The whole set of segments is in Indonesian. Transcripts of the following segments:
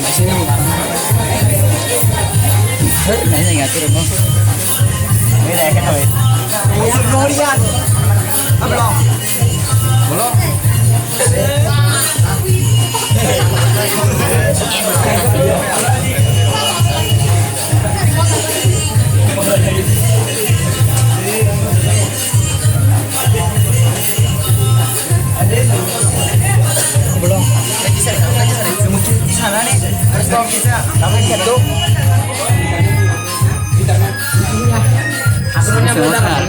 Masih nang. Heh, nanya enggak turun mo. Mira, kan hoy. Ya, Florian. Belum. Belum. Belum. Mungkin di sana nih. Harus bawa kita. Kamu jatuh. Aslinya benar.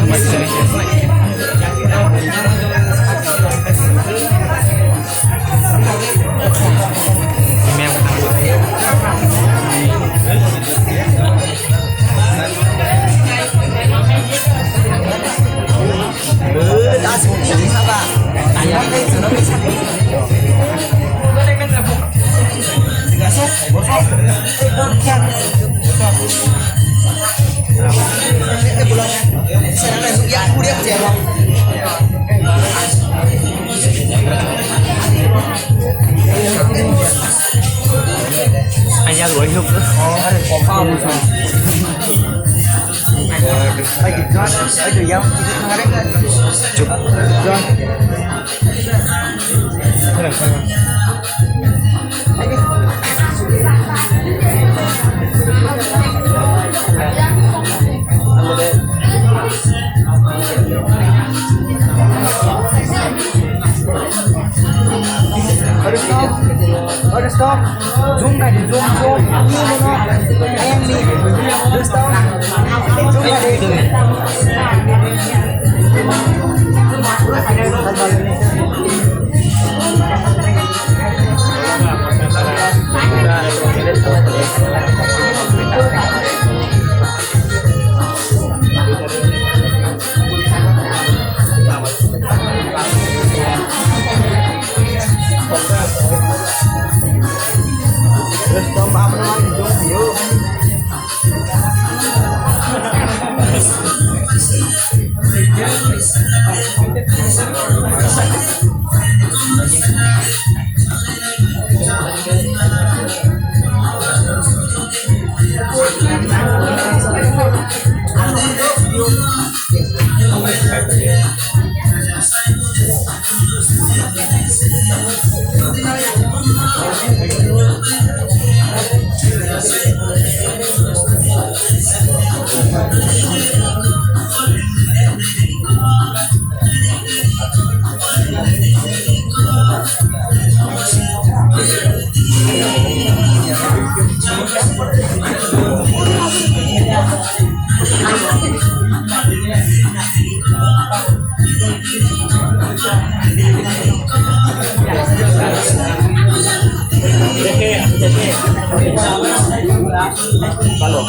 Anh đuổi hụp nữa. Không. Anh kịp thoát, anh đuổi nhau. Chụp. Rồi. Thế là sao? Udah stop, zoom này, zoom, như nó, em đi, udah stop, zoom này terus coba menelan zoom yuk. Kalau